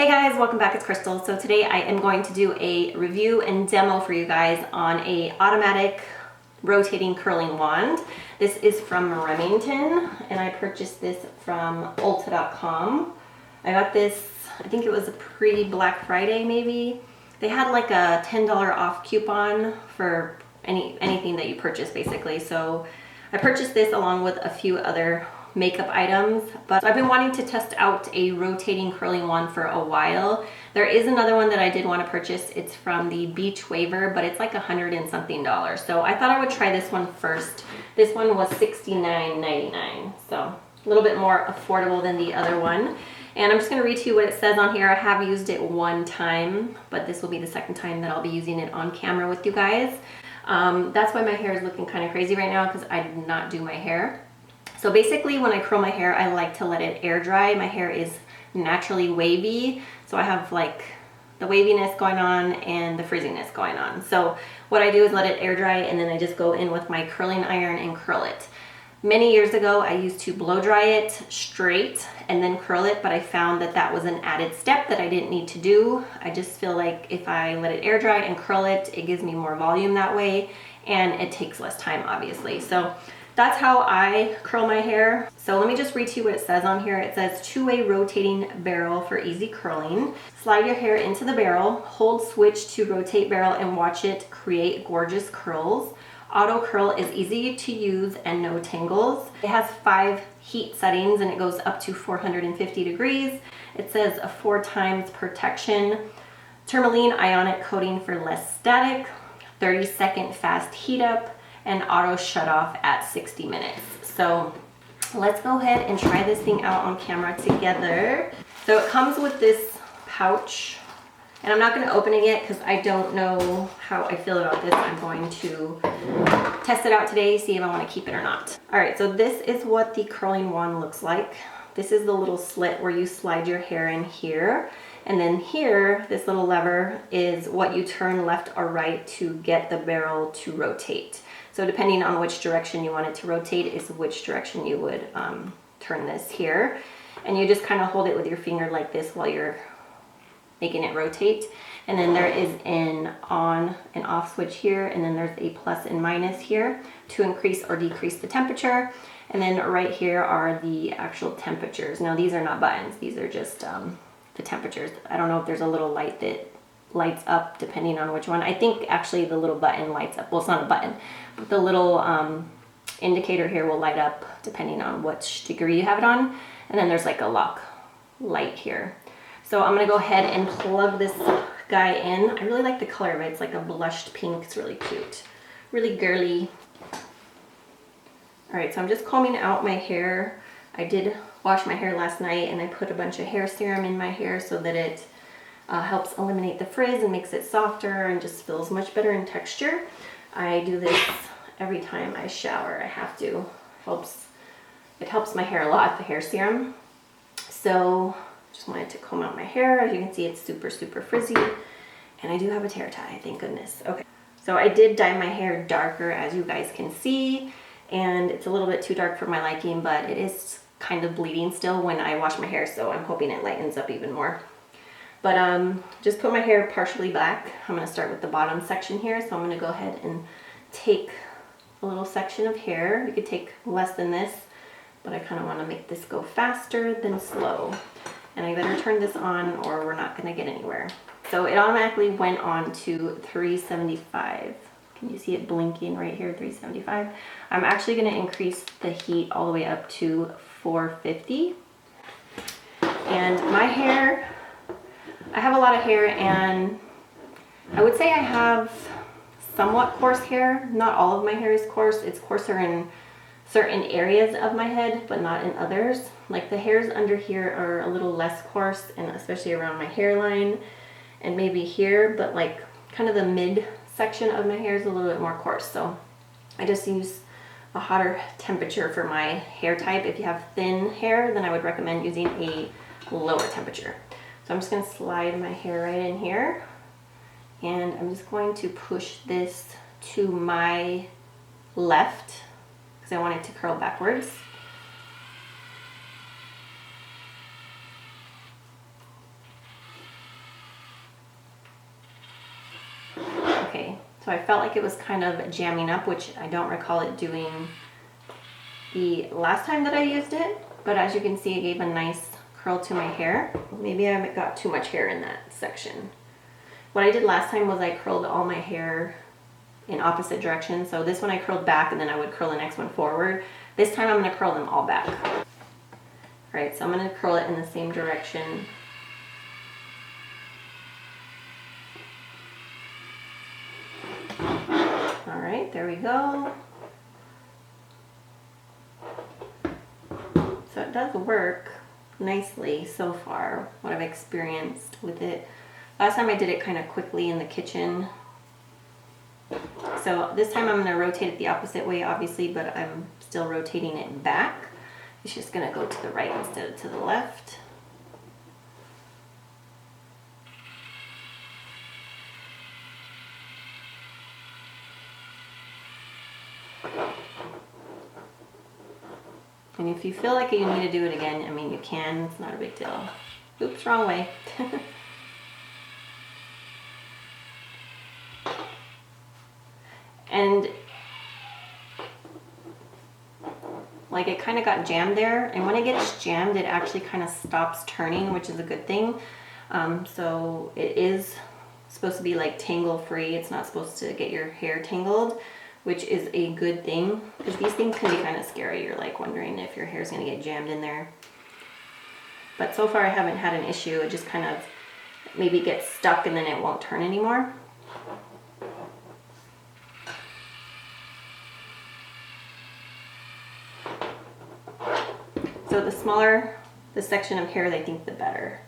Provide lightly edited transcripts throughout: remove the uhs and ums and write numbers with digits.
Hey guys, welcome back. It's Krystal. So today I am going to do a review and demo for you guys on a automatic rotating curling wand. This is from Remington and I purchased this from Ulta.com. I got this, I think it was a pre-Black Friday maybe. They had like a $10 off coupon for anything that you purchase basically. So I purchased this along with a few other makeup items, but I've been wanting to test out a rotating curling wand for a while. There is another one that I did want to purchase. It's from the Beach Waver, but it's like $100 and something. So I thought I would try this one first. This one was $69.99, so a little bit more affordable than the other one. And I'm just going to read to you what it says on here. I have used it one time, but this will be the second time that I'll be using it on camera with you guys. That's why my hair is looking kind of crazy right now, because I did not do my hair. So basically when I curl my hair, I like to let it air dry. My hair is naturally wavy, so I have like the waviness going on and the frizziness going on. So what I do is let it air dry, and then I just go in with my curling iron and curl it. Many years ago, I used to blow dry it straight and then curl it, but I found that that was an added step that I didn't need to do. I just feel like if I let it air dry and curl it, it gives me more volume that way, and it takes less time, obviously. So that's how I curl my hair. So let me just read to you what it says on here. It says two-way rotating barrel for easy curling. Slide your hair into the barrel, hold switch to rotate barrel, and watch it create gorgeous curls. Auto curl is easy to use and no tangles. It has 5 heat settings and it goes up to 450 degrees. It says a 4 times protection, tourmaline ionic coating for less static, 30-second fast heat up, and auto shut off at 60 minutes. So let's go ahead and try this thing out on camera together. So it comes with this pouch, and I'm not going to open it yet because I don't know how I feel about this. I'm going to test it out today, see if I want to keep it or not. All right, so this is what the curling wand looks like. This is the little slit where you slide your hair in here. And then here, this little lever is what you turn left or right to get the barrel to rotate. So depending on which direction you want it to rotate is which direction you would turn this here. And you just kind of hold it with your finger like this while you're making it rotate. And then there is an on and off switch here, and then there's a plus and minus here to increase or decrease the temperature. And then right here are the actual temperatures. Now these are not buttons, these are just the temperatures. I don't know if there's a little light that lights up depending on which one. I think actually the little button lights up. Well, it's not a button, but the little indicator here will light up depending on which degree you have it on. And then there's like a lock light here. So I'm gonna go ahead and plug this guy in. I really like the color of it. It's like a blushed pink. It's really cute, really girly. All right, so I'm just combing out my hair. I did wash my hair last night, and I put a bunch of hair serum in my hair so that it helps eliminate the frizz and makes it softer and just feels much better in texture. I do this every time I shower. I have to. It helps my hair a lot, the hair serum. So just wanted to comb out my hair. As you can see, it's super, super frizzy. And I do have a tear tie, thank goodness. Okay, so I did dye my hair darker, as you guys can see. And it's a little bit too dark for my liking, but it is kind of bleeding still when I wash my hair, so I'm hoping it lightens up even more. But just put my hair partially back. I'm going to start with the bottom section here, so I'm going to go ahead and take a little section of hair. You could take less than this, but I kind of want to make this go faster than slow. And I better turn this on or we're not going to get anywhere. So it automatically went on to 375. Can you see it blinking right here, 375? I'm actually going to increase the heat all the way up to 450. And my hair, I have a lot of hair, and I would say I have somewhat coarse hair. Not all of my hair is coarse. It's coarser in certain areas of my head, but not in others. Like the hairs under here are a little less coarse, and especially around my hairline and maybe here, but like kind of the mid section of my hair is a little bit more coarse. So I just use a hotter temperature for my hair type. If you have thin hair, then I would recommend using a lower temperature. So I'm just going to slide my hair right in here, and I'm just going to push this to my left because I want it to curl backwards. So I felt like it was kind of jamming up, which I don't recall it doing the last time that I used it. But as you can see, it gave a nice curl to my hair. Maybe I got too much hair in that section. What I did last time was I curled all my hair in opposite directions. So this one I curled back and then I would curl the next one forward. This time I'm gonna curl them all back. All right, so I'm gonna curl it in the same direction. All right, there we go. So it does work nicely so far, what I've experienced with it. Last time I did it kind of quickly in the kitchen. So this time I'm going to rotate it the opposite way, obviously, but I'm still rotating it back. It's just going to go to the right instead of to the left. And if you feel like you need to do it again, I mean, you can. It's not a big deal. Oops, wrong way. And like it kind of got jammed there, and when it gets jammed it actually kind of stops turning, which is a good thing. So it is supposed to be like tangle free. It's not supposed to get your hair tangled, which is a good thing, because these things can be kind of scary. You're like wondering if your hair is going to get jammed in there. But so far I haven't had an issue. It just kind of maybe gets stuck and then it won't turn anymore. So the smaller the section of hair, I think the better.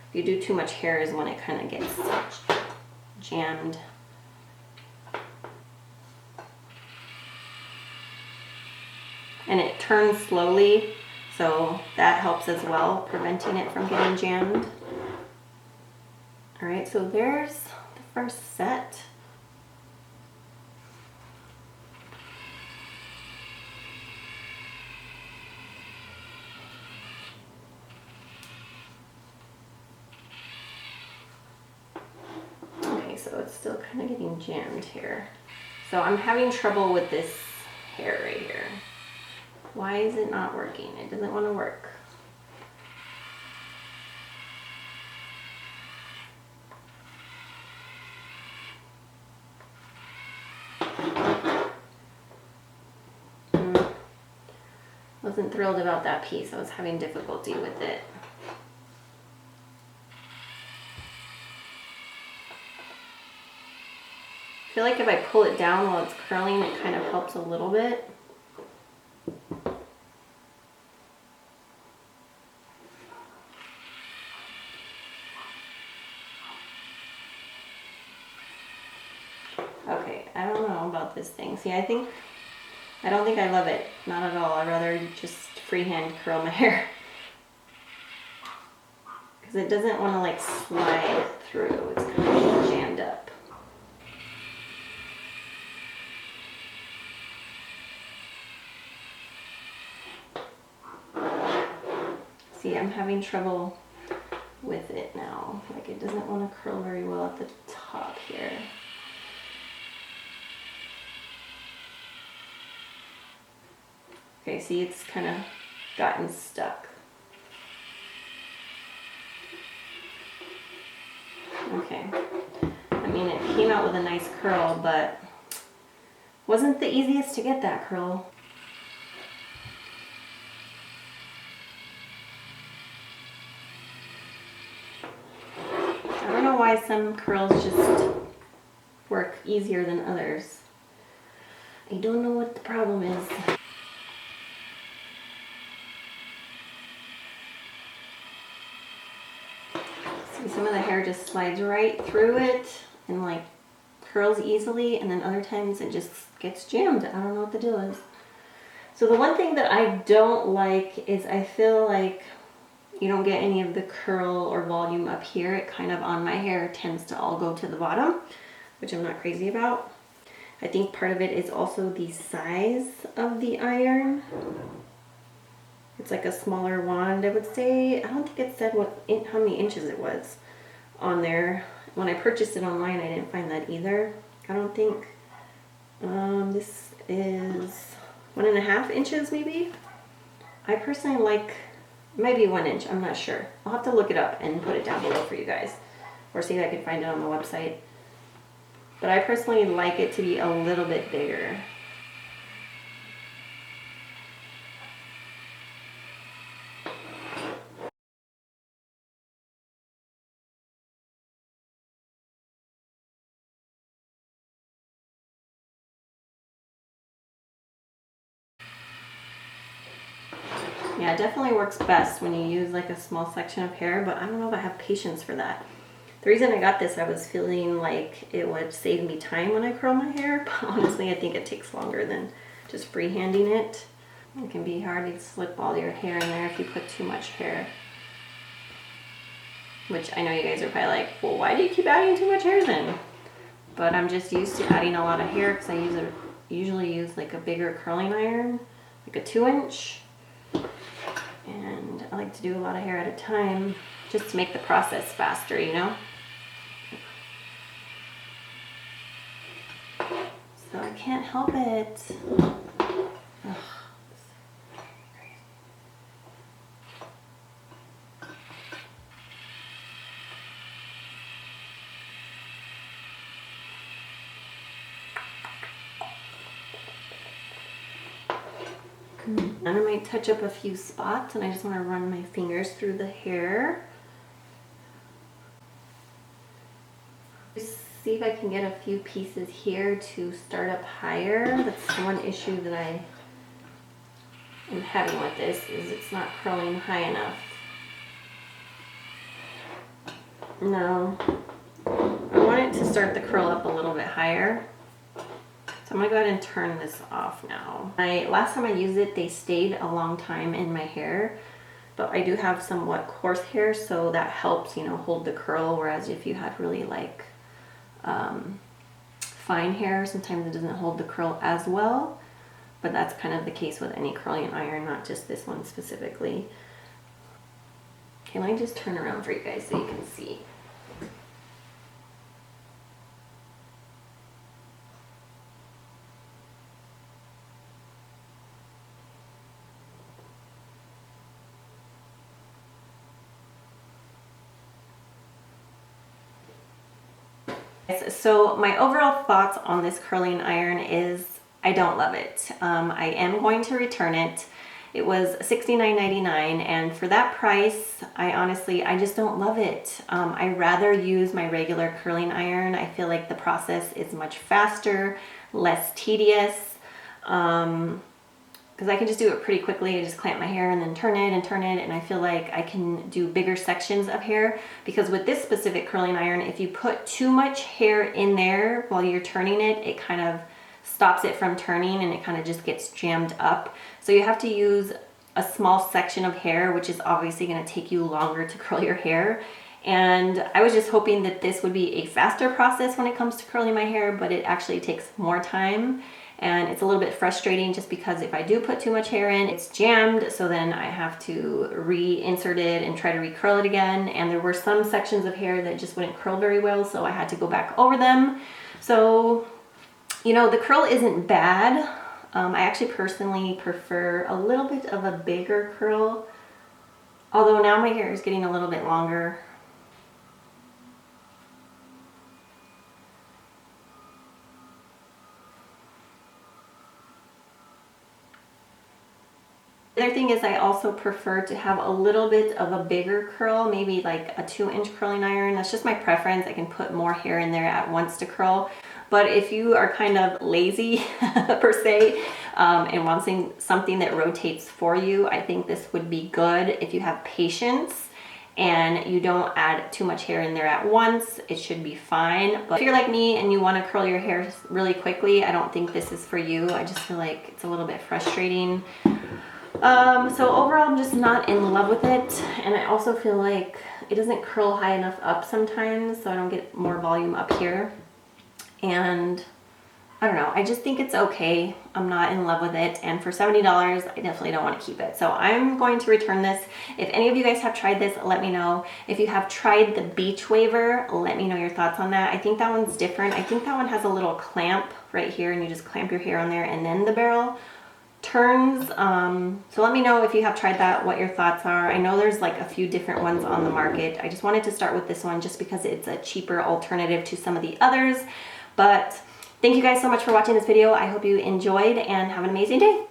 If you do too much hair is when it kind of gets jammed. And it turns slowly, so that helps as well, preventing it from getting jammed. All right, so there's the first set. Okay, so it's still kind of getting jammed here. So I'm having trouble with this hair right here. Why is it not working? It doesn't want to work. Wasn't thrilled about that piece. I was having difficulty with it. I feel like if I pull it down while it's curling, it kind of helps a little bit. Okay, I don't know about this thing. See, I don't think I love it. Not at all. I'd rather just freehand curl my hair. Because it doesn't want to like slide through. It's kind of jammed up. See, I'm having trouble with it now. Like it doesn't want to curl very well at the top here. Okay, see, it's kind of gotten stuck. Okay, I mean, it came out with a nice curl, but wasn't the easiest to get that curl. I don't know why some curls just work easier than others. I don't know what the problem is. Some of the hair just slides right through it and like curls easily, and then other times it just gets jammed. I don't know what the deal is. So the one thing that I don't like is I feel like you don't get any of the curl or volume up here. It kind of on my hair tends to all go to the bottom, which I'm not crazy about. I think part of it is also the size of the iron. It's like a smaller wand, I would say. I don't think it said how many inches it was on there. When I purchased it online, I didn't find that either. I don't think, this is 1.5 inches maybe. I personally like, maybe 1 inch, I'm not sure. I'll have to look it up and put it down below for you guys, or see if I can find it on the website. But I personally like it to be a little bit bigger. Yeah, it definitely works best when you use like a small section of hair, but I don't know if I have patience for that. The reason I got this, I was feeling like it would save me time when I curl my hair, but honestly I think it takes longer than just freehanding it. It can be hard to slip all your hair in there if you put too much hair. Which I know you guys are probably like, well, why do you keep adding too much hair then? But I'm just used to adding a lot of hair because I usually use like a bigger curling iron, like a 2-inch. And I like to do a lot of hair at a time just to make the process faster, you know? So I can't help it. Ugh. And I might touch up a few spots, and I just want to run my fingers through the hair. Just see if I can get a few pieces here to start up higher. That's one issue that I am having with this, is it's not curling high enough. No, I want it to start the curl up a little bit higher. So I'm gonna go ahead and turn this off now. Last time I used it, they stayed a long time in my hair, but I do have somewhat coarse hair, so that helps, you know, hold the curl. Whereas if you had really like fine hair, sometimes it doesn't hold the curl as well. But that's kind of the case with any curling iron, not just this one specifically. Okay, let me just turn around for you guys so you can see. So my overall thoughts on this curling iron is I don't love it. I am going to return it. It was $69.99, and for that price, I just don't love it. I rather use my regular curling iron. I feel like the process is much faster, less tedious. Because I can just do it pretty quickly. I just clamp my hair and then turn it, and I feel like I can do bigger sections of hair. Because with this specific curling iron, if you put too much hair in there while you're turning it, it kind of stops it from turning and it kind of just gets jammed up. So you have to use a small section of hair, which is obviously going to take you longer to curl your hair. And I was just hoping that this would be a faster process when it comes to curling my hair, but it actually takes more time. And it's a little bit frustrating just because if I do put too much hair in, it's jammed, so then I have to reinsert it and try to recurl it again. And there were some sections of hair that just wouldn't curl very well, so I had to go back over them. So, you know, the curl isn't bad. I actually personally prefer a little bit of a bigger curl, although now my hair is getting a little bit longer. The other thing is I also prefer to have a little bit of a bigger curl, maybe like a 2-inch curling iron. That's just my preference. I can put more hair in there at once to curl. But if you are kind of lazy per se, and wanting something that rotates for you, I think this would be good if you have patience and you don't add too much hair in there at once. It should be fine. But if you're like me and you want to curl your hair really quickly, I don't think this is for you. I just feel like it's a little bit frustrating. So overall, I'm just not in love with it, and I also feel like it doesn't curl high enough up sometimes, so I don't get more volume up here. And I don't know, I just think it's okay. I'm not in love with it, and for $70, I definitely don't want to keep it. So I'm going to return this. If any of you guys have tried this, let me know. If you have tried the beach waver, let me know your thoughts on that. I think that one's different. I think that one has a little clamp right here, and you just clamp your hair on there, and then the barrel turns. So let me know if you have tried that, what your thoughts are. I know there's like a few different ones on the market. I just wanted to start with this one just because it's a cheaper alternative to some of the others. But thank you guys so much for watching this video. I hope you enjoyed and have an amazing day.